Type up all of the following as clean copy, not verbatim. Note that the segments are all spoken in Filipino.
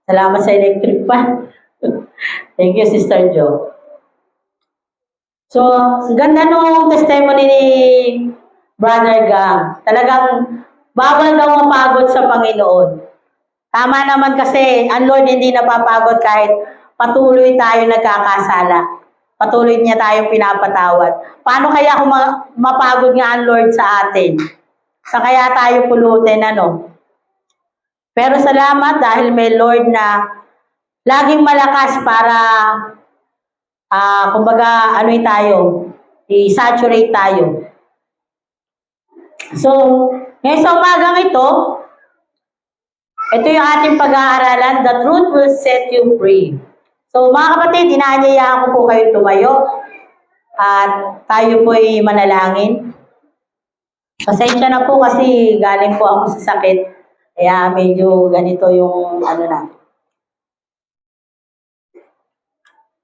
Salamat sa electric fan. Thank you, Sister Jo. So, ganda nung testimony ni Brother Gang. Talagang bawal daw mapagod sa Panginoon. Tama naman kasi, ang Lord hindi napapagod kahit patuloy tayo nagkakasala. Patuloy niya tayong pinapatawad. Paano kaya kung mapagod nga ang Lord sa atin? Sa kaya tayo pulutin, ano? Pero salamat dahil may Lord na laging malakas para, kumbaga, tayo, i-saturate tayo. So, ngayon sa umagang ito yung ating pag-aaralan, The Truth Will Set You Free. So, mga kapatid, inaanyayahan ko po kayo tumayo at tayo po'y manalangin. Pasensya na po kasi galing po ako sa sakit. Kaya medyo ganito yung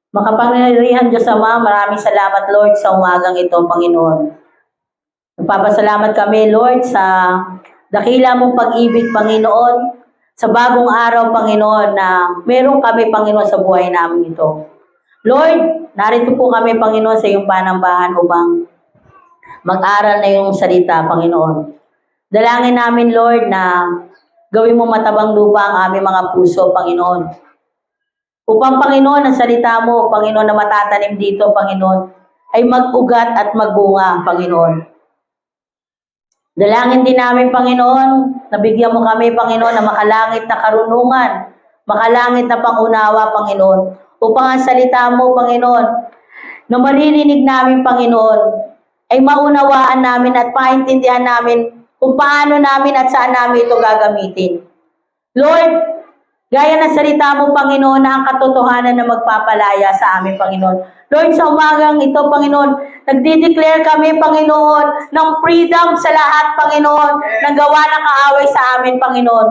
Makapangyarihan Diyos Ama, maraming salamat Lord sa umagang ito, Panginoon. Nagpapasalamat kami Lord sa dakila mong pag-ibig, Panginoon, sa bagong araw, Panginoon, na meron kami, Panginoon, sa buhay namin ito. Lord, narito po kami, Panginoon, sa iyong panambahan upang mag-aral na iyong salita, Panginoon. Dalangin namin, Lord, na gawin mo matabang lupa ang aming mga puso, Panginoon. Upang, Panginoon, ang salita mo, Panginoon, na matatanim dito, Panginoon, ay mag-ugat at magbunga, Panginoon. Dalangin din namin, Panginoon, nabigyan mo kami, Panginoon, na makalangit na karunungan, makalangit na pangunawa, Panginoon. Upang ang salita mo, Panginoon, na maririnig namin, Panginoon, ay maunawaan namin at paintindihan namin kung paano namin at saan namin ito gagamitin. Lord, gaya ng salita mo, Panginoon, na ang katotohanan na magpapalaya sa amin, Panginoon. Lord, sa umagang ito, Panginoon, nagdi-declare kami, Panginoon, ng freedom sa lahat, Panginoon, ng gawa ng kaaway sa amin, Panginoon.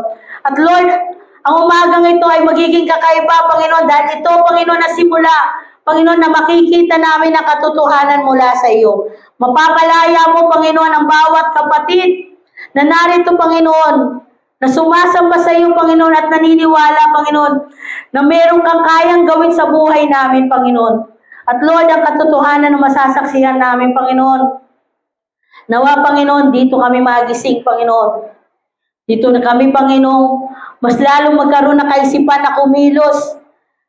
At Lord, ang umagang ito ay magiging kakaiba, Panginoon, dahil ito, Panginoon, na simula, Panginoon, na makikita namin ang katotohanan mula sa iyo. Mapapalaya mo, Panginoon, ang bawat kapatid na narito, Panginoon, na sumasamba sa iyo, Panginoon, at naniniwala, Panginoon, na meron kang kayang gawin sa buhay namin, Panginoon. At Lord, ang katotohanan na masasaksihan namin, Panginoon. Nawa, Panginoon, dito kami magising, Panginoon. Dito na kami, Panginoon, mas lalong magkaroon na kaisipan na kumilos,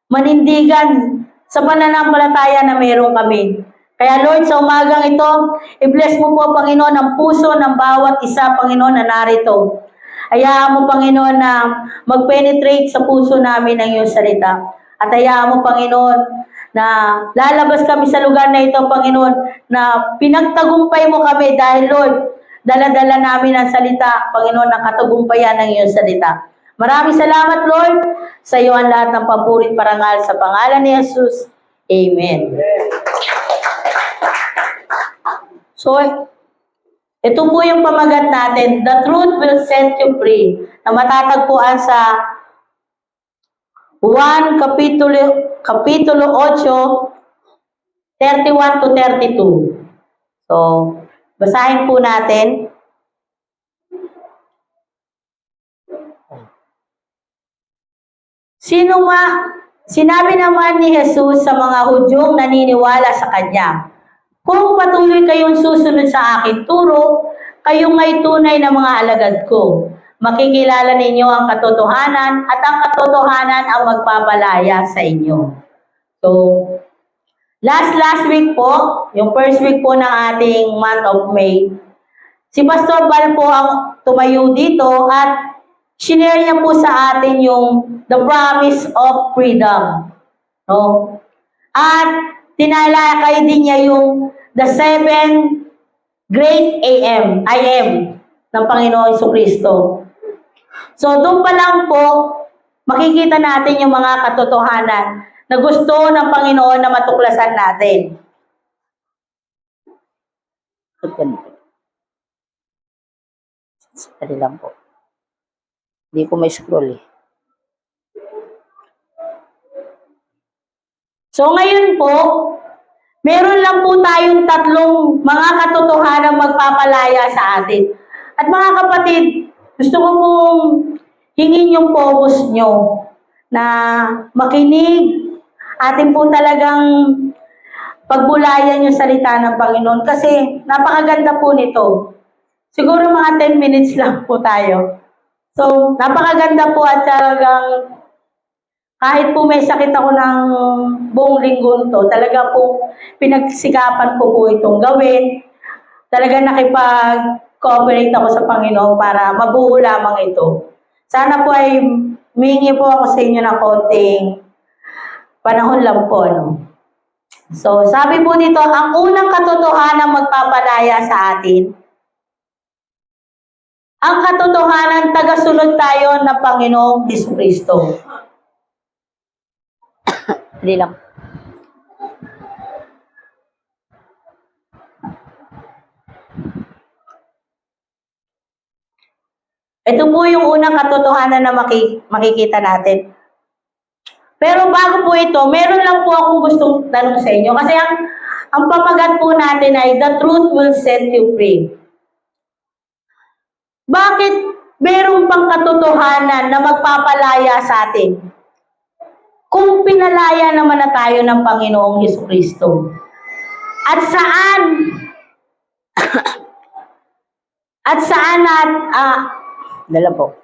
manindigan sa pananampalataya na meron kami. Kaya Lord, sa umagang ito, i-bless mo po, Panginoon, ang puso ng bawat isa, Panginoon, na narito. Hayaan mo, Panginoon, na mag-penetrate sa puso namin ang iyong salita. At hayaan mo, Panginoon, na lalabas kami sa lugar na ito, Panginoon, na pinagtagumpay mo kami dahil, Lord, dala-dala namin ang salita, Panginoon, ang katagumpayan ng iyong salita. Maraming salamat, Lord, sa iyo ang lahat ng papurit parangal sa pangalan ni Jesus. Amen. So, ito po yung pamagat natin, The Truth Will Set You Free, na matatagpuan sa 1 Kapitulo 8, 31 to 32. So, basahin po natin. Sinabi naman ni Jesus sa mga Hudyong naniniwala sa Kanya, kung patuloy kayong susunod sa aking turo, kayong may tunay na mga alagad ko. Makikilala ninyo ang katotohanan at ang katotohanan ang magpapalaya sa inyo. So, last week po, yung first week po ng ating month of May, si Pastor Bal po ang tumayo dito at shinare niya po sa atin yung the promise of freedom. No? At tinalakay din niya yung the 7 great I am ng Panginoon Jesucristo. So, doon pa lang po, makikita natin yung mga katotohanan na gusto ng Panginoon na matuklasan natin. Sali lang po. Hindi ko may scroll eh. So, ngayon po, meron lang po tayong tatlong mga katotohanan magpapalaya sa atin. At mga kapatid, gusto ko pong hingin yung focus nyo na makinig. Atin po talagang pagbulayan yung salita ng Panginoon kasi napakaganda po nito. Siguro mga 10 minutes lang po tayo. So, napakaganda po at talagang kahit po may sakit ako ng buong linggo to, talaga po pinagsikapan ko po itong gawin. Talaga nakipag-cooperate ako sa Panginoon para mabuo lamang ito. Sana po ay humingi po ako sa inyo ng konting panahon lang po. Ano? So, sabi po dito, ang unang katotohanan magpapalaya sa atin, ang katotohanan tagasunod tayo ng Panginoong Jesucristo. Hindi lang. Ito po yung unang katotohanan na makikita natin. Pero bago po ito, meron lang po akong gustong tanong sa inyo. Kasi ang pamagat po natin ay, the truth will set you free. Bakit meron pang katotohanan na magpapalaya sa atin? Kung pinalaya naman na tayo ng Panginoong Jesucristo. At saan? At saan dala po.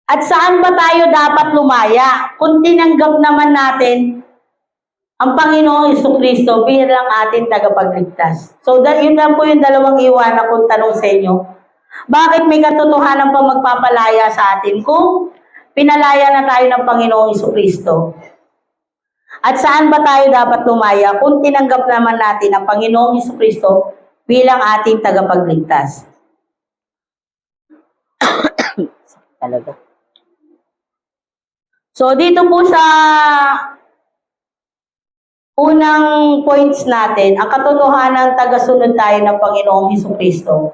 At saan ba tayo dapat lumaya kung tinanggap naman natin ang Panginoong Jesucristo bilang ating tagapagligtas? So, yun lang po yung dalawang iwanan kong tanong sa inyo. Bakit may katotohanan pa magpapalaya sa atin kung pinalaya na tayo ng Panginoong Jesucristo? At saan ba tayo dapat lumaya kung tinanggap naman natin ang Panginoong Jesucristo bilang ating tagapagligtas? Talaga. So, dito po sa unang points natin, ang katotohanan tagasunod tayo ng Panginoong Jesucristo.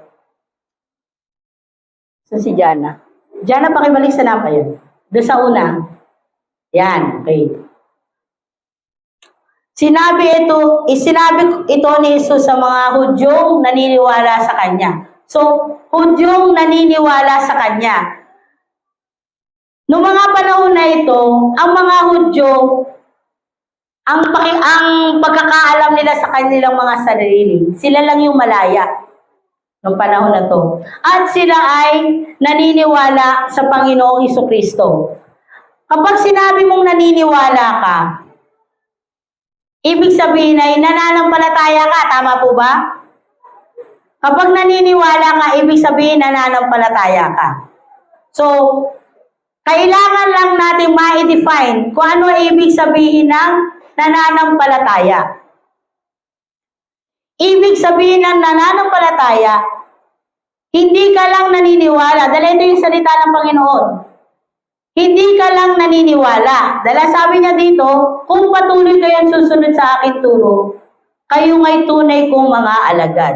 So, si Jana. Jana, pakibalik sa napa yun. Doon sa una. Yan, okay. Sinabi ito ni Jesus sa mga Hudyong naniniwala sa Kanya. So, Hudyong naniniwala sa Kanya. Noong mga panahon na ito, ang mga Hudyo, ang pagkakaalam nila sa kanilang mga sarili, sila lang yung malaya noong panahon na to. At sila ay naniniwala sa Panginoong Jesucristo. Kapag sinabi mong naniniwala ka, ibig sabihin ay nananampalataya ka, tama po ba? Kapag naniniwala ka, ibig sabihin nananampalataya ka. So, kailangan lang natin ma-define kung ano ibig sabihin ng nananampalataya. Ibig sabihin ng nananampalataya, hindi ka lang naniniwala. Dahil ito yung salita ng Panginoon. Hindi ka lang naniniwala. Dahil sabi niya dito, kung patuloy kayong susunod sa aking turo, kayo nga'y tunay kong mga alagad.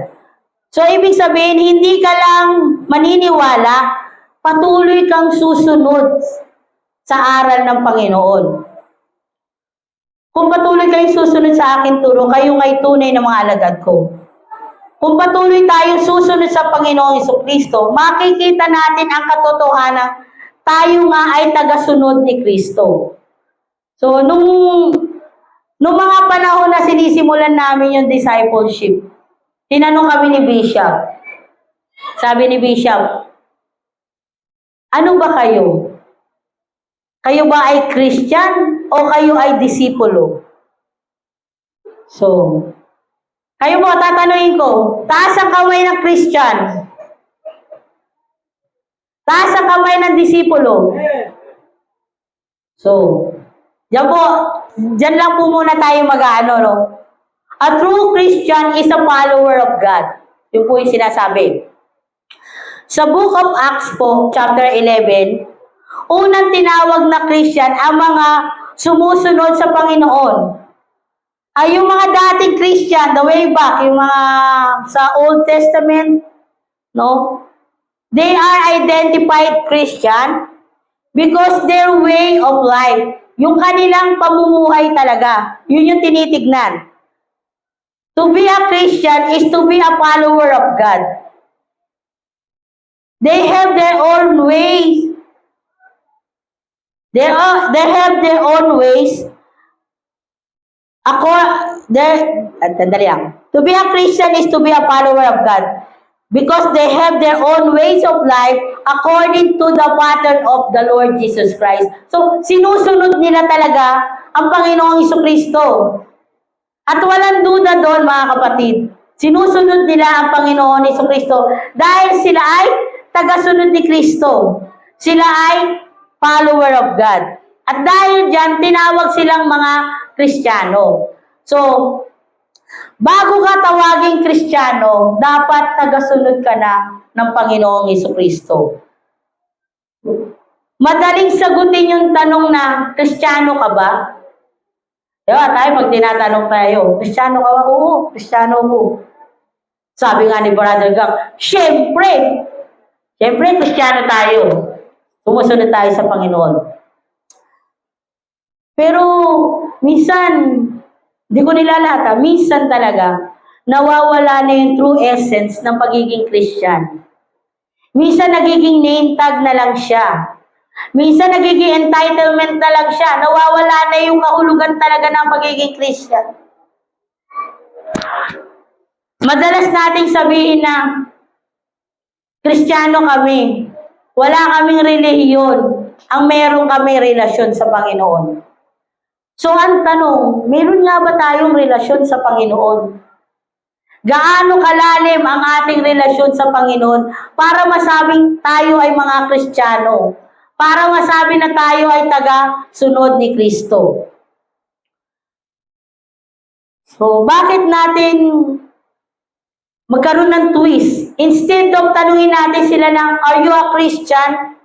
So, ibig sabihin, hindi ka lang maniniwala, patuloy kang susunod sa aral ng Panginoon. Kung patuloy kayong susunod sa aking turo, kayo nga'y tunay na mga alagad ko. Kung patuloy tayong susunod sa Panginoong Jesucristo, makikita natin ang katotohanan, tayo nga ay tagasunod ni Kristo. So, nung mga panahon na sinisimulan namin yung discipleship, tinanong kami ni Bishop. Sabi ni Bishop, ano ba kayo? Kayo ba ay Christian o kayo ay disipulo? So, kayo mo, tatanungin ko, taas ang kamay ng Christian. Taas ang kamay ng disipulo. So, dyan lang po muna tayo mag-ano, no? A true Christian is a follower of God. Yun po yung sinasabi. Sa Book of Acts po, chapter 11, unang tinawag na Christian ang mga sumusunod sa Panginoon. Ay yung mga dating Christian, the way back, yung mga sa Old Testament, no? They are identified Christian because their way of life, yung kanilang pamumuhay talaga, yun yung tinitignan. To be a Christian is to be a follower of God. They have their own ways. They have their own ways. Tandali lang. To be a Christian is to be a follower of God. Because they have their own ways of life according to the pattern of the Lord Jesus Christ. So, sinusunod nila talaga ang Panginoong Jesucristo. At walang duda doon, mga kapatid. Sinusunod nila ang Panginoon Jesucristo dahil sila ay tagasunod ni Kristo. Sila ay follower of God. At dahil dyan, tinawag silang mga Kristiyano. So, bago ka tawaging Kristiyano, dapat tagasunod ka na ng Panginoong Jesucristo. Madaling sagutin yung tanong na, Kristiyano ka ba? Diba, tayo pag tinatanong tayo, Kristiyano ka ba? Oo, Kristiyano ko. Sabi nga ni Brother Gang, Siyempre, Kristiyano tayo. Sumusunod tayo sa Panginoon. Pero, minsan, di ko nilalata, minsan talaga, nawawala na yung true essence ng pagiging Christian. Minsan nagiging name tag na lang siya. Minsan nagiging entitlement na lang siya. Nawawala na yung kahulugan talaga ng pagiging Christian. Madalas nating sabihin na, Kristiyano kami. Wala kaming relihiyon. Ang meron kami relasyon sa Panginoon. So, ang tanong, meron nga ba tayong relasyon sa Panginoon? Gaano kalalim ang ating relasyon sa Panginoon para masabing tayo ay mga Kristiyano? Para masabi na tayo ay taga-sunod ni Kristo? So, bakit natin magkaroon ng twist? Instead of tanungin natin sila ng, are you a Christian?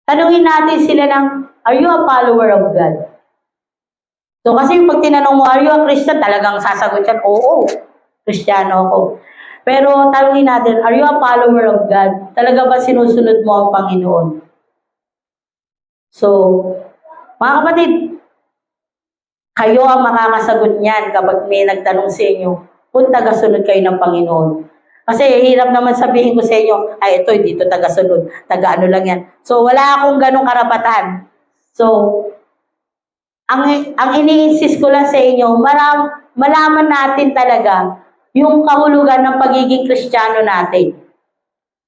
Tanungin natin sila ng, are you a follower of God? So, kasi pag tinanong mo, are you a Christian? Talagang sasagot yan, oo, Kristiyano ako. Pero tanungin natin, are you a follower of God? Talaga ba sinusunod mo ang Panginoon? So, mga kapatid, kayo ang makakasagot niyan kapag may nagtanong sa inyo kung tagasunod kayo ng Panginoon. Kasi hirap naman sabihin ko sa inyo, ay ito, dito tagasunod, taga-ano lang yan. So, wala akong ganong karapatan. So, ang ini-insist ko lang sa inyo, malaman natin talaga yung kahulugan ng pagiging Kristiyano natin.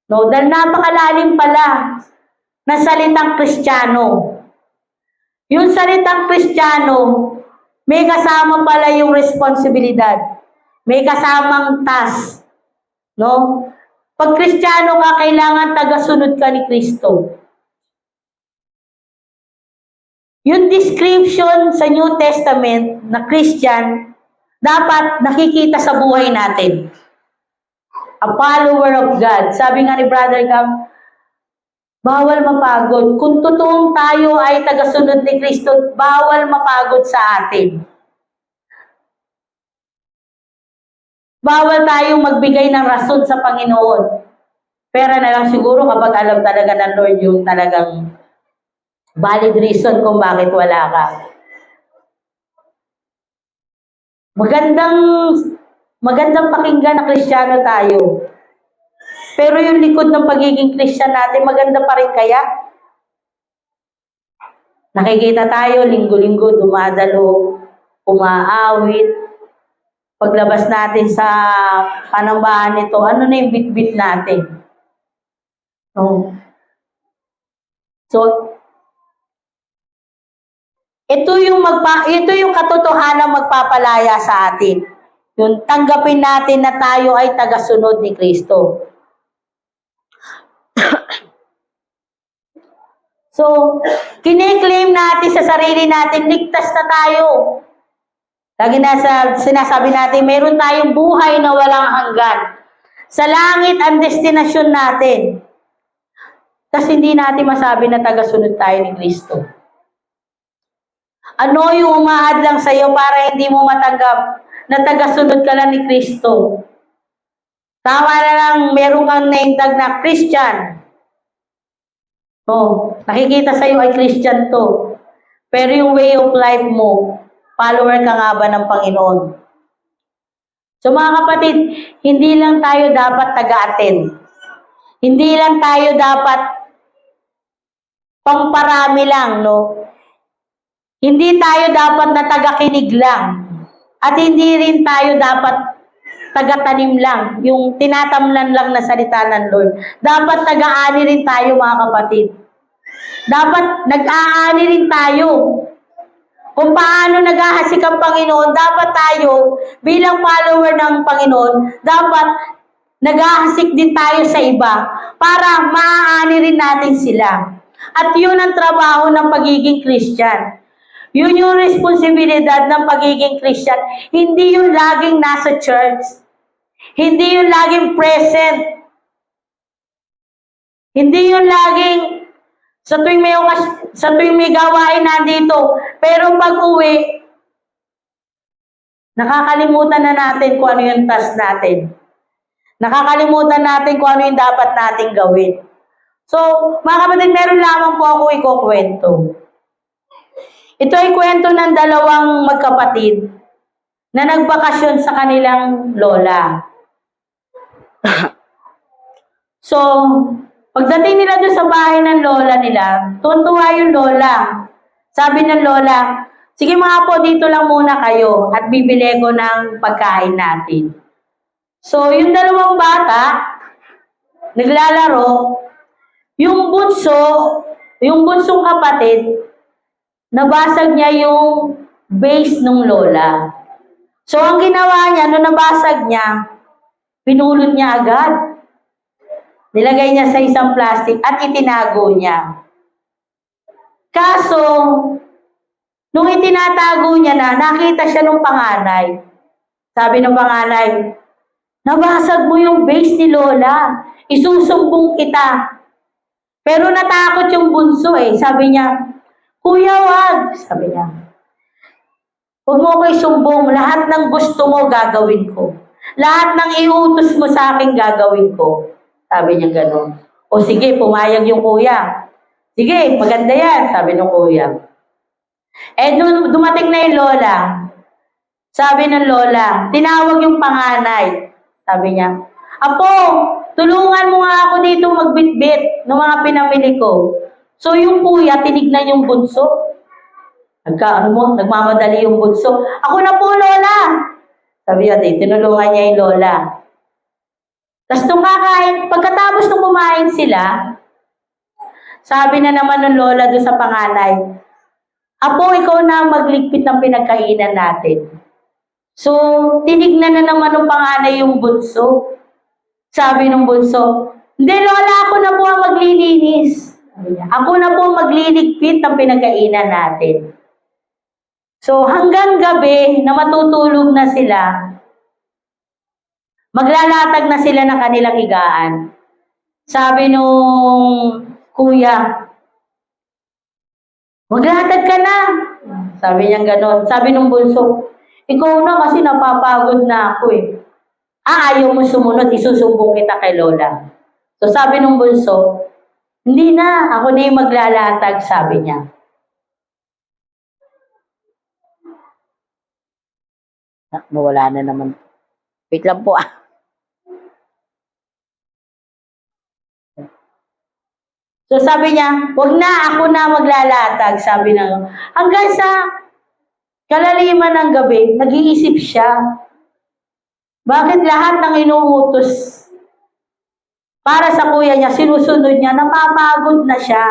No? Dahil napakalalim pala na salitang Kristiyano. Yung salitang Kristiyano, may kasama pala yung responsibilidad. May kasamang task. No? Pag Kristiyano ka, kailangan tagasunod ka ni Kristo. Yung description sa New Testament na Christian, dapat nakikita sa buhay natin. A follower of God. Sabi nga ni Brother Gam, bawal mapagod. Kung totoong tayo ay tagasunod ni Kristo, bawal mapagod sa atin. Bawal tayong magbigay ng rason sa Panginoon. Pera na lang siguro kapag alam talaga ng Lord yung talagang valid reason kung bakit wala ka. Magandang pakinggan na Kristiyano tayo. Pero yung likod ng pagiging Kristyan natin, maganda pa rin kaya? Nakikita tayo, linggo-linggo, dumadalo, umaawit. Paglabas natin sa panambahan nito, ano na yung bit-bit natin? No. So, ito yung katotohanan magpapalaya sa atin. Yung tanggapin natin na tayo ay tagasunod ni Kristo. So, kine-claim natin sa sarili natin, ligtas na tayo. Lagi sinasabi natin, meron tayong buhay na walang hanggan. Sa langit ang destinasyon natin. Tapos hindi natin masabi na tagasunod tayo ni Kristo. Ano yung umahad lang sa'yo para hindi mo matanggap na tagasunod ka lang ni Kristo? Tama na lang, meron kang name tag na Christian. Oh, nakikita sa'yo ay Christian to. Pero yung way of life mo, follower ka nga ba ng Panginoon? So mga kapatid, hindi lang tayo dapat taga-attend. Hindi lang tayo dapat pangparami lang, no? Hindi tayo dapat na taga-kinig lang. At hindi rin tayo dapat taga-tanim lang, yung tinatamnan lang na salita ng Lord. Dapat taga-ani rin tayo mga kapatid. Dapat nag-aani rin tayo. Kung paano naghahasik ang Panginoon, dapat tayo bilang follower ng Panginoon, dapat naghahasik din tayo sa iba para maaani rin natin sila. At yun ang trabaho ng pagiging Christian. Yun yung responsibilidad ng pagiging Christian. Hindi yung laging nasa church. Hindi yung laging present. Hindi yung laging sa tuwing may gawain nandito. Pero pag uwi, nakakalimutan na natin kung ano yung task natin. Nakakalimutan natin kung ano yung dapat nating gawin. So, mga kapatid, meron lamang po ako ikukwento. Ito ay kwento ng dalawang magkapatid na nagbakasyon sa kanilang lola. So, pagdating nila doon sa bahay ng lola nila, tuntua yung lola. Sabi ng lola, sige mga po, dito lang muna kayo at bibili ko ng pagkain natin. So, yung dalawang bata, naglalaro, yung bunsong kapatid, nabasag niya yung base ng lola. So, ang ginawa niya, nung nabasag niya, pinulot niya agad. Nilagay niya sa isang plastic at itinago niya. Kaso, nung itinatago niya na, nakita siya ng panganay. Sabi ng panganay, nabasag mo yung base ni lola. Isusumbong kita. Pero natakot yung bunso eh. Sabi niya, Kuya, wag. Sabi niya, huwag mo ko isumbong. Lahat ng gusto mo, gagawin ko. Lahat ng iutos mo sa akin, gagawin ko. Sabi niya gano'n. O sige, pumayag yung kuya. Sige, maganda yan, sabi ng kuya. Eh, dumating na yung lola. Sabi ng lola, tinawag yung panganay. Sabi niya, Apo, tulungan mo nga ako dito magbitbit ng mga pinamili ko. So, yung kuya, tinignan yung bunso. Nagmamadali yung bunso. Ako na po, lola. Sabi niya, tinulungan niya yung lola. Tapos nung pagkatapos nung kumain sila, sabi na naman ng lola doon sa panganay, Apo, ikaw na magligpit ng pinagkainan natin. So, tinignan na naman ng panganay yung bunso. Sabi ng bunso, hindi lola, ako na po ang maglilinis. Ako na po magliligpit ng pinagkainan natin. So, hanggang gabi na matutulog na sila, maglalatag na sila ng kanilang higaan. Sabi nung kuya, maglatag ka na. Sabi niya gano'n. Sabi nung bunso, ikaw na kasi napapagod na ako eh. Ayaw mo sumunod, isusumbong kita kay lola. So sabi nung bunso, hindi na, ako na yung maglalatag, sabi niya. Nawala na naman. Wait lang po . So sabi niya, wag na, ako na maglalatag, sabi na. Hanggang sa kalaliman ng gabi, nag-iisip siya. Bakit lahat ng inuutos para sa kuya niya, sinusunod niya, napapagod na siya.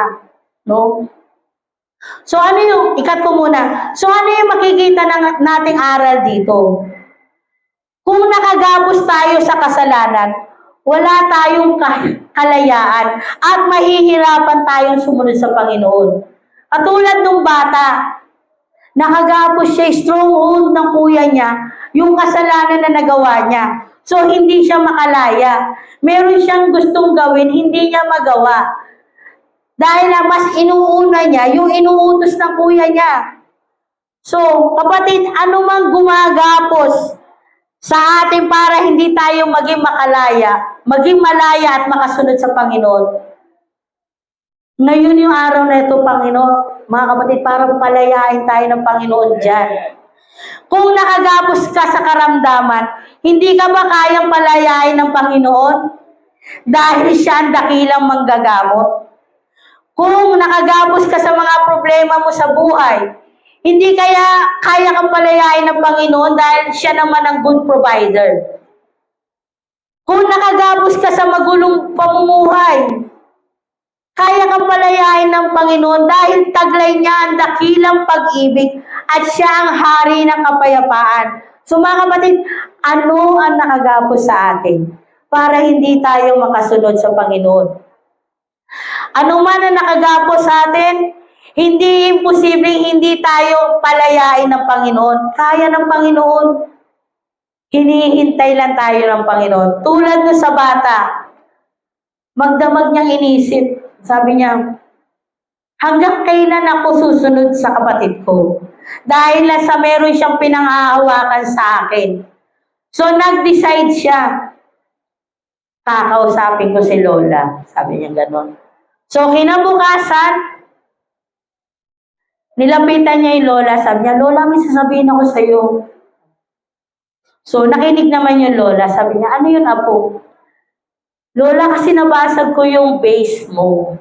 No? So ano yung, ikat ko muna, so ano yung makikita nating aral dito? Kung nakagapos tayo sa kasalanan, wala tayong kalayaan at mahihirapan tayong sumunod sa Panginoon. Katulad ng bata, nakagapos siya, stronghold ng kuya niya, yung kasalanan na nagawa niya. So, hindi siya makalaya. Meron siyang gustong gawin, hindi niya magawa. Dahil mas inuuna niya yung inuutos ng kuya niya. So, kapatid, anumang gumagapos sa atin para hindi tayo maging makalaya, maging malaya at makasunod sa Panginoon. Ngayon yung araw na ito, Panginoon, mga kapatid, parang palayain tayo ng Panginoon dyan. Kung nakagapos ka sa karamdaman, hindi ka ba kayang palayain ng Panginoon? Dahil siya ang dakilang manggagamot. Kung nakagapos ka sa mga problema mo sa buhay, hindi kaya kang palayain ng Panginoon dahil siya naman ang good provider. Kung nakagapos ka sa magulong pamumuhay, kaya kang palayain ng Panginoon dahil taglay niya ang dakilang pag-ibig at siya ang hari ng kapayapaan. So mga kapatid, ano ang nakagapos sa atin para hindi tayo makasunod sa Panginoon? Ano man ang nakagapos sa atin, hindi imposibleng hindi tayo palayain ng Panginoon. Kaya ng Panginoon. Hinihintay lang tayo ng Panginoon. Tulad no sa bata, magdamag niyang inisip. Sabi niya, hanggang kailan ako susunod sa kapatid ko? Dahil lang sa meron siyang pinanghahawakan sa akin. So nag-decide siya. Kakausapin ko si Lola. Sabi niya gano'n. So kinabukasan, nilapitan niya yung Lola. Sabi niya, Lola, may sasabihin ako sa iyo. So nakinig naman yung Lola. Sabi niya, ano yun, Apo? Lola, kasi nabasag ko yung base mo.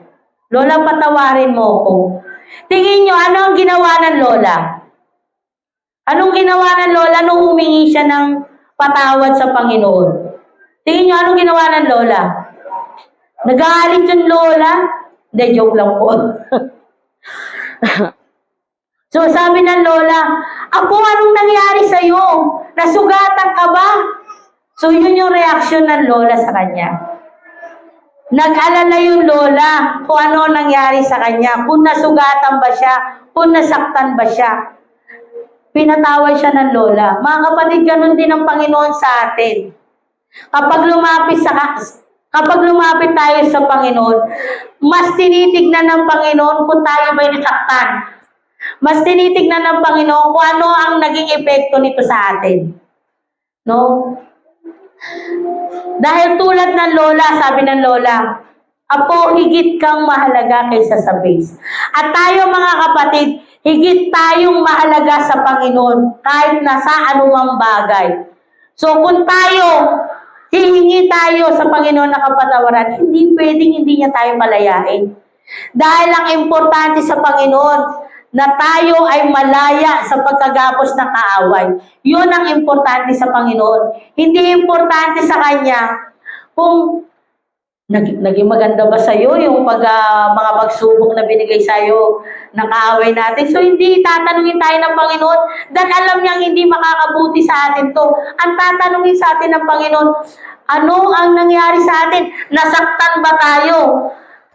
Lola, patawarin mo ko. Tingin nyo, ano ang ginawa ng Lola? Anong ginawa ng Lola nung humingi siya ng patawad sa Panginoon? Tingin nyo, anong ginawa ng Lola? Nagalit yung Lola? Hindi, joke lang po. So sabi ng Lola, Apo, anong nangyari sa'yo? Nasugatan ka ba? So yun yung reaksyon ng Lola sa kanya. Nag-alala yung Lola kung ano nangyari sa kanya, kung nasugatan ba siya, kung nasaktan ba siya. Pinatawad siya ng Lola. Mga kapatid, ganun din ang Panginoon sa atin. Kapag lumapit tayo sa Panginoon, mas tinitignan ng Panginoon kung tayo ba'y nasaktan. Mas tinitignan ng Panginoon kung ano ang naging epekto nito sa atin. No? Dahil tulad ng Lola, sabi ng Lola, Apo, higit kang mahalaga kaysa sa base. At tayo mga kapatid, higit tayong mahalaga sa Panginoon kahit nasa anumang bagay. So kung tayo, hihingi tayo sa Panginoon na kapatawaran, hindi pwedeng hindi niya tayo malayain. Dahil ang importante sa Panginoon, na tayo ay malaya sa pagkagapos ng kaaway. Yun ang importante sa Panginoon. Hindi importante sa Kanya kung naging maganda ba sa'yo yung mga pagsubok na binigay sa'yo ng kaaway natin. So hindi tatanungin tayo ng Panginoon dahil alam niyang hindi makakabuti sa atin to. Ang tatanungin sa atin ng Panginoon, ano ang nangyari sa atin? Nasaktan ba tayo?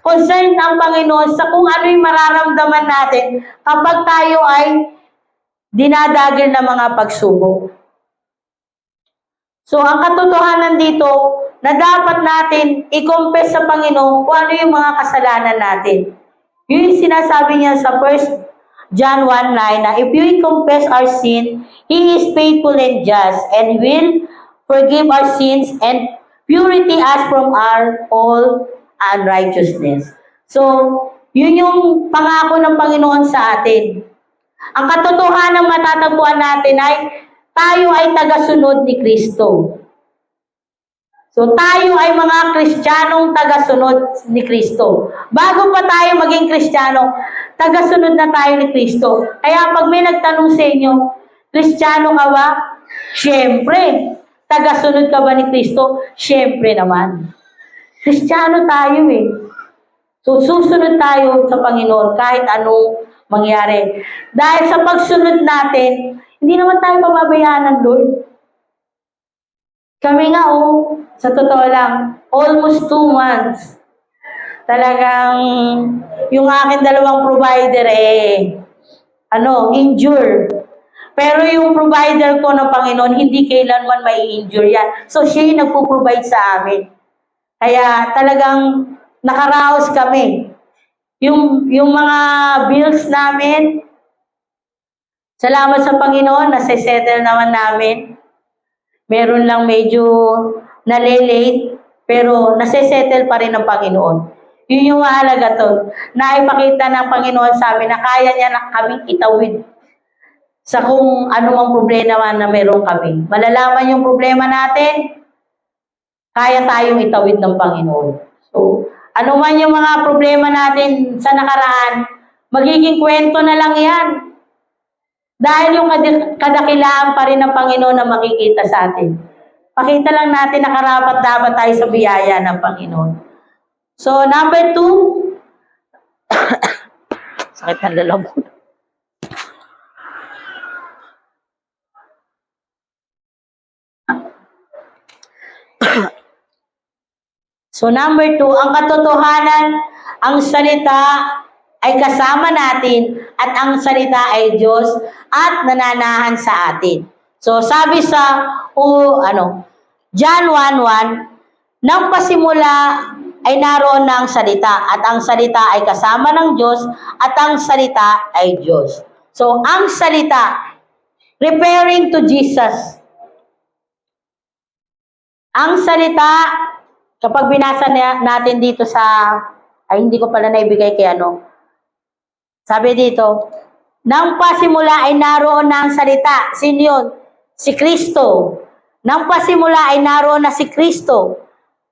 Concerned ang Panginoon sa kung ano yung mararamdaman natin kapag tayo ay dinadagil ng mga pagsubok. So, ang katotohanan dito na dapat natin i-confess sa Panginoon kung ano yung mga kasalanan natin. Yun yung sinasabi niya sa 1 John 1:9 na if we confess our sin, He is faithful and just and will forgive our sins and purity us from our all unrighteousness. So, yun yung pangako ng Panginoon sa atin. Ang katotohanan matatagpuan natin ay tayo ay tagasunod ni Kristo. So, tayo ay mga Kristiyanong tagasunod ni Kristo. Bago pa tayo maging Kristiyano, tagasunod na tayo ni Kristo. Kaya pag may nagtanong sa inyo, Kristiyano ka ba? Siyempre. Tagasunod ka ba ni Kristo? Siyempre naman. Kristiyano tayo eh. So, susunod tayo sa Panginoon kahit anong mangyari. Dahil sa pagsunod natin, hindi naman tayo pababayaan ng Lord. Kami nga sa totoo lang, almost 2 months. Talagang yung aking dalawang provider injured. Pero yung provider ko ng Panginoon, hindi kailanman may injure yan. So, siya yung nagpo-provide sa amin. Kaya talagang nakaraos kami. Yung mga bills namin, salamat sa Panginoon, nasa-settle naman namin. Meron lang medyo nalilate, pero nasa-settle pa rin ng Panginoon. Yun yung mahalaga to. Na ipakita ng Panginoon sa amin na kaya niya na kaming itawid sa kung ano mang problema na meron kami. Malalaman yung problema natin, kaya tayong itawid ng Panginoon. So, ano man yung mga problema natin sa nakaraan, magiging kwento na lang yan. Dahil yung kadakilaan pa rin ng Panginoon na makikita sa atin. Pakita lang natin na karapat dapat tayo sa biyaya ng Panginoon. So, number 2, sakit ng lalamunan. So, number 2, ang katotohanan, ang salita ay kasama natin at ang salita ay Diyos at nananahan sa atin. So, sabi sa John 1:1, nang pasimula ay naroon na ang salita at ang salita ay kasama ng Diyos at ang salita ay Diyos. So, ang salita, referring to Jesus. Ang salita, kapag binasa natin dito hindi ko pala naibigay kay sabi dito, nang pasimula ay naroon na ang salita. Sino yun? Si Kristo. Nang pasimula ay naroon na si Kristo.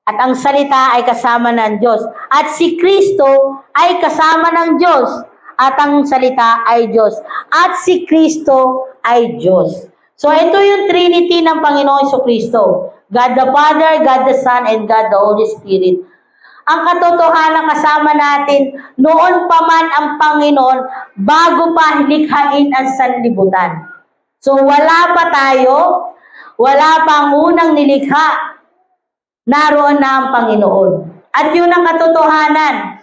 At ang salita ay kasama ng Diyos. At si Kristo ay kasama ng Diyos. At ang salita ay Diyos. At si Kristo ay Diyos. So ito yung Trinity ng Panginoon Jesucristo. God the Father, God the Son, and God the Holy Spirit. Ang katotohanan kasama natin, noon pa man ang Panginoon, bago pa likhain ang sanlibutan. So wala pa tayo, wala pa ang unang nilikha, naroon na ang Panginoon. At yun ang katotohanan,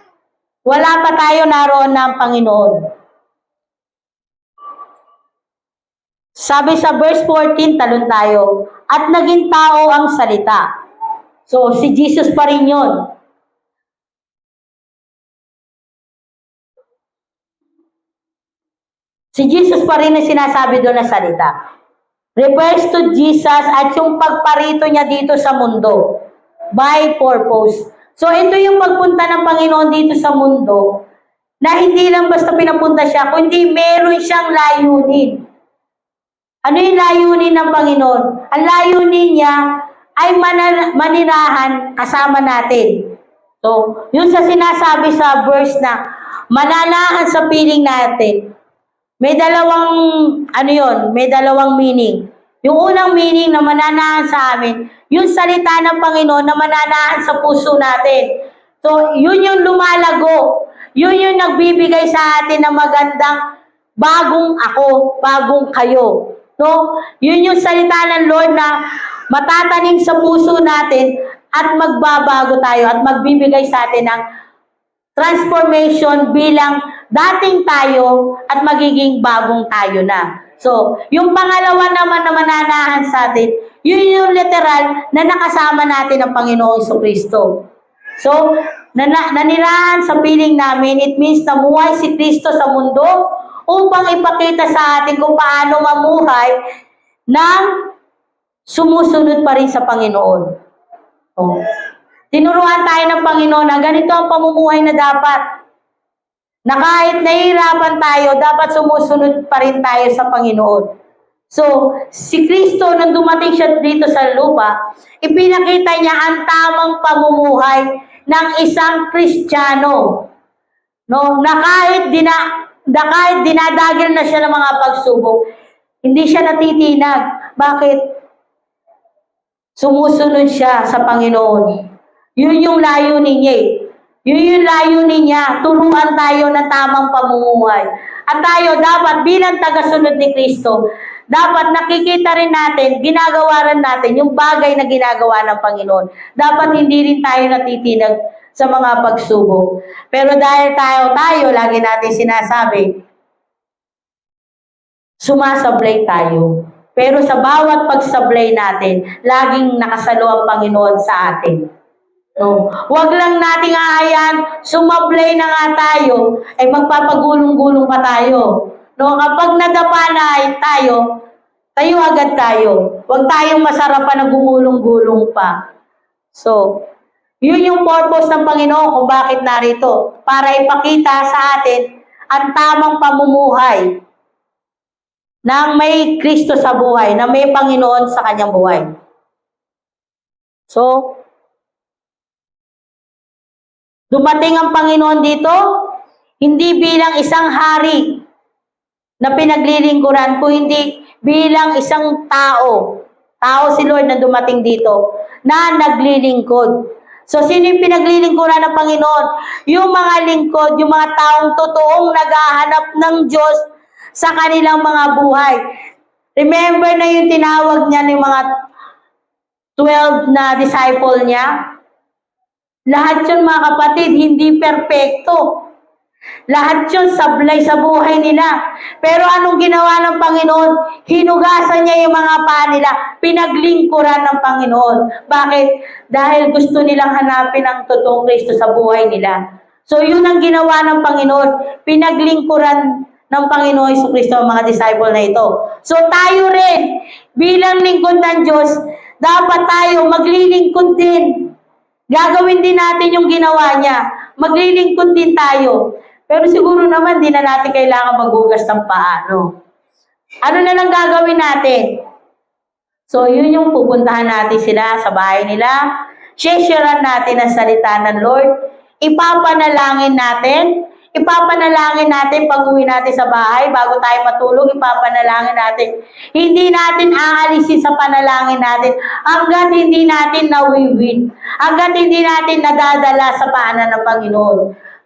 wala pa tayo, naroon na ang Panginoon. Sabi sa verse 14, talon tayo, at naging tao ang salita. So, si Jesus pa rin yun. Si Jesus pa rin ang sinasabi doon na salita. Refers to Jesus at yung pagparito niya dito sa mundo. By purpose. So, ito yung pagpunta ng Panginoon dito sa mundo na hindi lang basta pinapunta siya, kundi meron siyang layunin. Ano yung layunin ng Panginoon? Ang layunin niya ay manirahan kasama natin. So, yun sa sinasabi sa verse na mananahan sa piling natin. May dalawang, may dalawang meaning. Yung unang meaning na mananahan sa amin, yung salita ng Panginoon na mananahan sa puso natin. So, yun yung lumalago. Yun yung nagbibigay sa atin ng magandang bagong ako, bagong kayo. No? Yun yung salita ng Lord na matatanim sa puso natin at magbabago tayo at magbibigay sa atin ng transformation bilang dating tayo at magiging bagong tayo na. So, yung pangalawa naman na mananahan sa atin, yun yung literal na nakasama natin ang Panginoong Jesucristo. So, nanirahan sa piling namin, it means namuhay si Kristo sa mundo upang ipakita sa atin kung paano mamuhay nang sumusunod pa rin sa Panginoon. Oh. Tinuruan tayo ng Panginoon na ganito ang pamumuhay na dapat. Na kahit nahihirapan tayo, dapat sumusunod pa rin tayo sa Panginoon. So, si Kristo, nang dumating siya dito sa lupa, ipinakita niya ang tamang pamumuhay ng isang Kristiyano. No? Na kahit dinadagil na siya ng mga pagsubok, hindi siya natitinag. Bakit? Sumusunod siya sa Panginoon. Yun yung layunin niya. Yun yung layunin niya. Turuan tayo ng tamang pamumuhay. At tayo dapat bilang tagasunod ni Kristo, dapat nakikita rin natin, ginagawa rin natin yung bagay na ginagawa ng Panginoon. Dapat hindi rin tayo natitinag sa mga pagsubok. Pero dahil tayo, lagi natin sinasabi, sumasablay tayo. Pero sa bawat pagsablay natin, laging nakasalo ang Panginoon sa atin. So, wag lang nating aayan, sumablay na nga tayo, ay magpapagulong-gulong pa tayo. No, kapag nadapa na tayo agad tayo. Huwag tayong masarapan na gumulong-gulong pa. So, yun yung purpose ng Panginoon kung bakit narito. Para ipakita sa atin ang tamang pamumuhay na may Kristo sa buhay, na may Panginoon sa kanyang buhay. So, dumating ang Panginoon dito, hindi bilang isang hari na pinaglilingkuran, kung hindi bilang isang tao. Tao si Lord na dumating dito, na naglilingkod. So, sino yung pinaglilingkuran ng Panginoon? Yung mga lingkod, yung mga taong totoong naghahanap ng Diyos sa kanilang mga buhay. Remember na yung tinawag niya ng mga 12 na disciple niya? Lahat yun, mga kapatid, hindi perpekto. Lahat yun sablay sa buhay nila. Pero anong ginawa ng Panginoon? Hinugasan niya yung mga paa nila. Pinaglingkuran ng Panginoon. Bakit? Dahil gusto nilang hanapin ang totoong Kristo sa buhay nila. So yun ang ginawa ng Panginoon. Pinaglingkuran ng Panginoon Hesus Kristo ang mga disciple na ito. So tayo rin, bilang lingkod ng Diyos, dapat tayo maglilingkod din. Gagawin din natin yung ginawa niya. Maglilingkod din tayo. Pero siguro naman, di na natin kailangan maghugas ng paa, no? Ano na lang gagawin natin? So, yun yung pupuntahan natin sila sa bahay nila. Share natin ang salita ng Lord. Ipapanalangin natin. Ipapanalangin natin pag uwi natin sa bahay, bago tayo matulog, ipapanalangin natin. Hindi natin aalisin sa panalangin natin hanggat hindi natin nawiwin, hanggat hindi natin nadadala sa paanan ng Panginoon.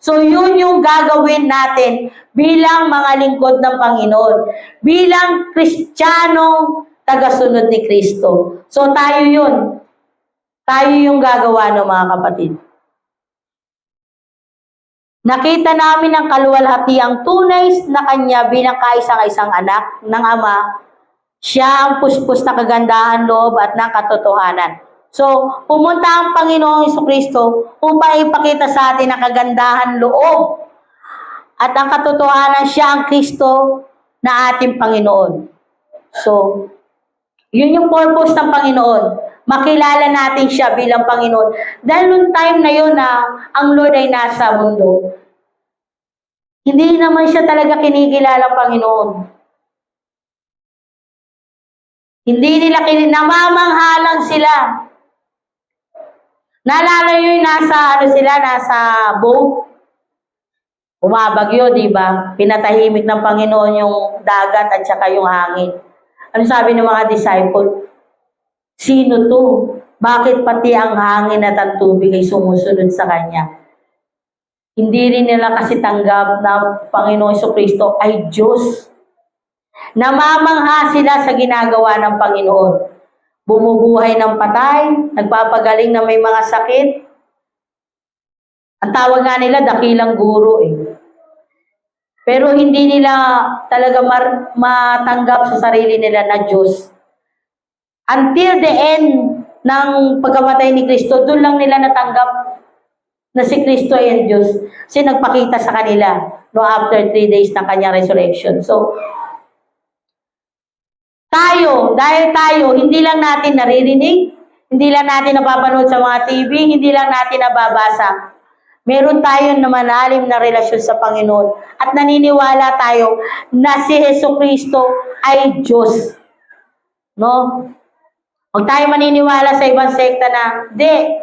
So yun yung gagawin natin bilang mga lingkod ng Panginoon, bilang Kristiyanong tagasunod ni Kristo. So tayo yun. Tayo yung gagawa ng mga kapatid. Nakita namin ang kaluwalhatiang tunay na kanya bilang kaisang-isang anak ng Ama. Siya ang puspos na kagandahan loob at ng katotohanan. So, pumunta ang Panginoong Jesucristo upang ipakita sa atin ang kagandahan loob at ang katotohanan. Siya ang Kristo na ating Panginoon. So, yun yung purpose ng Panginoon. Makilala natin siya bilang Panginoon. Dahil nung time na yun na ang Lord ay nasa mundo, hindi naman siya talaga kinikilala Panginoon. Hindi nila namamanghalang sila. Naalala nyo yung nasa boat? Umabagyo, di ba? Pinatahimik ng Panginoon yung dagat at saka yung hangin. Ano sabi ng mga disciple? Sino to? Bakit pati ang hangin at ang tubig ay sumusunod sa Kanya? Hindi rin nila kasi tanggap na Panginoon Jesucristo ay Diyos. Namamangha sila sa ginagawa ng Panginoon. Bumubuhay ng patay, nagpapagaling na may mga sakit. Ang tawag nga nila, dakilang guro eh. Pero hindi nila talaga matanggap sa sarili nila na Diyos. Until the end ng pagkamatay ni Kristo, doon lang nila natanggap na si Kristo ay ang Diyos. Kasi nagpakita sa kanila no, after 3 days ng kanyang resurrection. So, dahil tayo, hindi lang natin naririnig, hindi lang natin napapanood sa mga TV, hindi lang natin nababasa. Meron tayong namanalim na relasyon sa Panginoon at naniniwala tayo na si Jesucristo ay Diyos. No? Huwag tayo maniniwala sa ibang sekta na, di,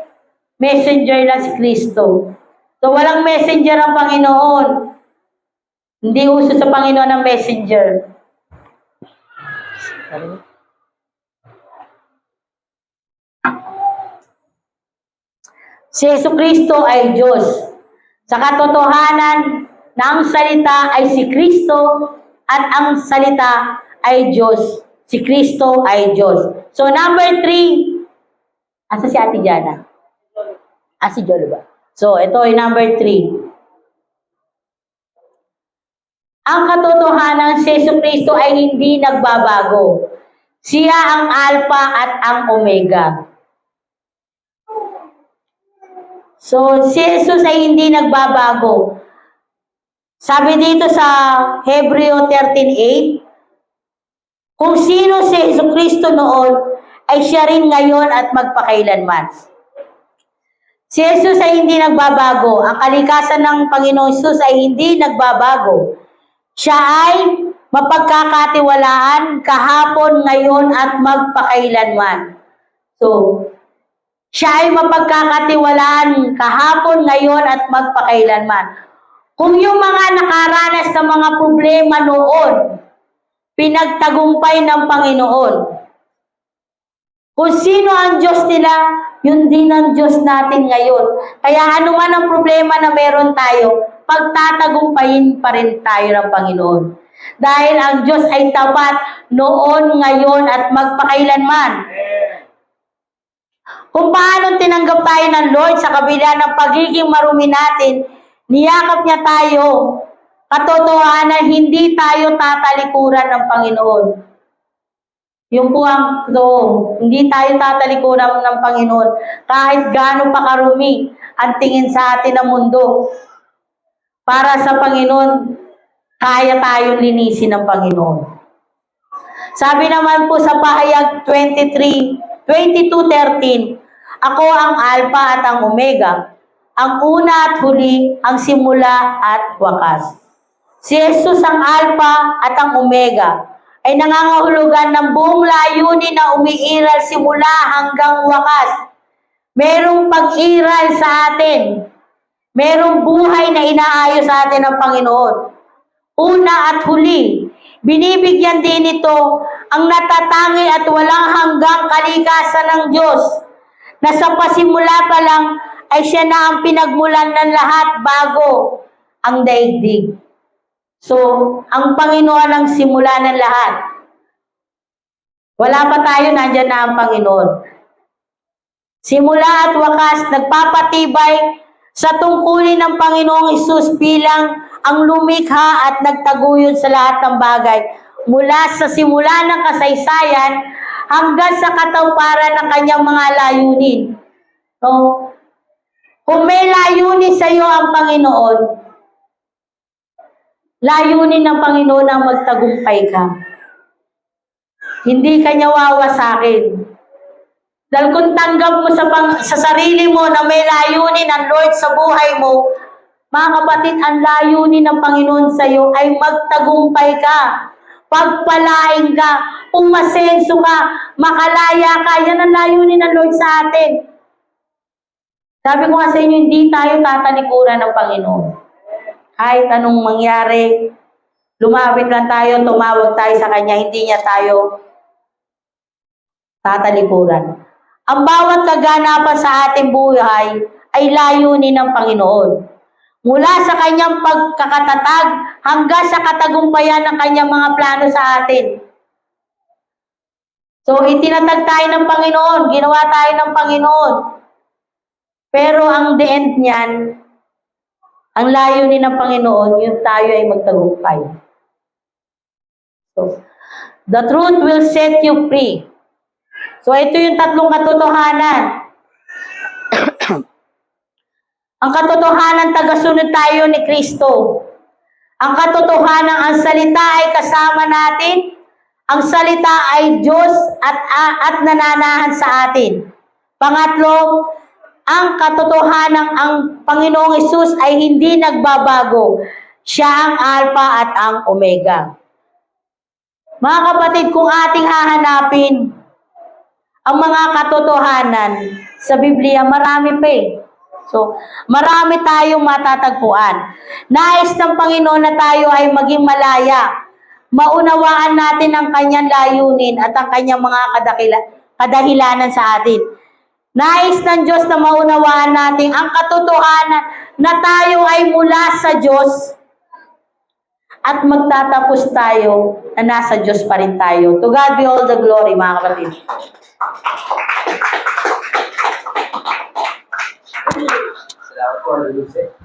messenger lang si Kristo. So, walang messenger ang Panginoon. Hindi uso sa Panginoon ang messenger. Si Jesucristo ay Diyos. Sa katotohanan na ang salita ay si Kristo at ang salita ay Diyos. Si Kristo ay Diyos. So number 3, asa si Ate Jana? Si Jolo ba? So ito ay number 3. Ang katotohanan, si Jesucristo ay hindi nagbabago. Siya ang Alpha at ang Omega. So, si Jesus ay hindi nagbabago. Sabi dito sa Hebreo 13:8, kung sino si Jesucristo noon, ay siya rin ngayon at magpakailanman. Si Jesus ay hindi nagbabago. Ang kalikasan ng Panginoon Jesus ay hindi nagbabago. Siya ay mapagkakatiwalaan kahapon, ngayon, at magpakailanman. So, siya ay mapagkakatiwalaan kahapon, ngayon, at magpakailanman. Kung yung mga nakaranas ng mga problema noon, pinagtagumpay ng Panginoon. Kung sino ang Diyos nila, yun din ang Diyos natin ngayon. Kaya anuman ang problema na meron tayo, pagtatagumpayin pa rin tayo ng Panginoon. Dahil ang Diyos ay tapat noon, ngayon, at magpakailanman. Kung paano tinanggap tayo ng Lord sa kabila ng pagiging marumi natin, niyakap niya tayo. Katotohanan, hindi tayo tatalikuran ng Panginoon. Yung po ang hindi tayo tatalikuran ng Panginoon kahit gaano pa karumi ang tingin sa atin ng mundo. Para sa Panginoon, kaya tayong linisin ng Panginoon. Sabi naman po sa pahayag 22:13, ako ang Alpha at ang Omega, ang una at huli, ang simula at wakas. Si Jesus ang Alpha at ang Omega ay nangangahulugan ng buong layunin na umiiral simula hanggang wakas. Merong pag-iral sa atin. Merong buhay na inaayos sa atin ng Panginoon. Una at huli, binibigyan din ito ang natatangi at walang hanggang kalikasan ng Diyos na sa pasimula pa lang ay siya na ang pinagmulan ng lahat bago ang daigdig. So, ang Panginoon ang simula ng lahat. Wala pa tayo, nandyan na ang Panginoon. Simula at wakas, nagpapatibay sa tungkulin ng Panginoong Hesus bilang ang lumikha at nagtaguyod sa lahat ng bagay mula sa simula ng kasaysayan hanggang sa katuparan ng kanyang mga layunin. No? Kung may layunin sa iyo ang Panginoon, layunin ng Panginoon ang magtagumpay ka. Hindi ka niya wawasakin. Dahil kung tanggap mo sa sarili mo na may layunin ang Lord sa buhay mo, mga kapatid, ang layunin ng Panginoon sa iyo ay magtagumpay ka. Pagpalain ka, umasenso ka, makalaya ka. Yan ang layunin ng Lord sa atin. Sabi ko nga sa inyo, hindi tayo tatalikuran ng Panginoon. Kahit anong mangyari, lumapit lang tayo, tumawag tayo sa Kanya, hindi niya tayo tatalikuran. Ang bawat kaganapan sa ating buhay ay layunin ng Panginoon. Mula sa Kanyang pagkakatatag hanggang sa katagumpayan ng Kanyang mga plano sa atin. So, itinatag tayo ng Panginoon, ginawa tayo ng Panginoon. Pero ang the end niyan, ang layunin ng Panginoon, yung tayo ay magtagumpay. So, the truth will set you free. So, ito yung tatlong katotohanan. Ang katotohanan, tagasunod tayo ni Kristo. Ang katotohanan, ang salita ay kasama natin. Ang salita ay Diyos at nananahan sa atin. Pangatlo, ang katotohanan, ang Panginoong Hesus ay hindi nagbabago. Siya ang Alpha at ang Omega. Mga kapatid, kung ating hahanapin ang mga katotohanan sa Biblia, marami pa eh. So, marami tayong matatagpuan. Nais ng Panginoon na tayo ay maging malaya. Maunawaan natin ang kanyang layunin at ang kanyang mga kadahilanan sa atin. Nais ng Diyos na maunawaan natin ang katotohanan na tayo ay mula sa Diyos at magtatapos tayo na nasa Diyos pa rin tayo. To God be all the glory, mga kapatid. Salamat po, Luce.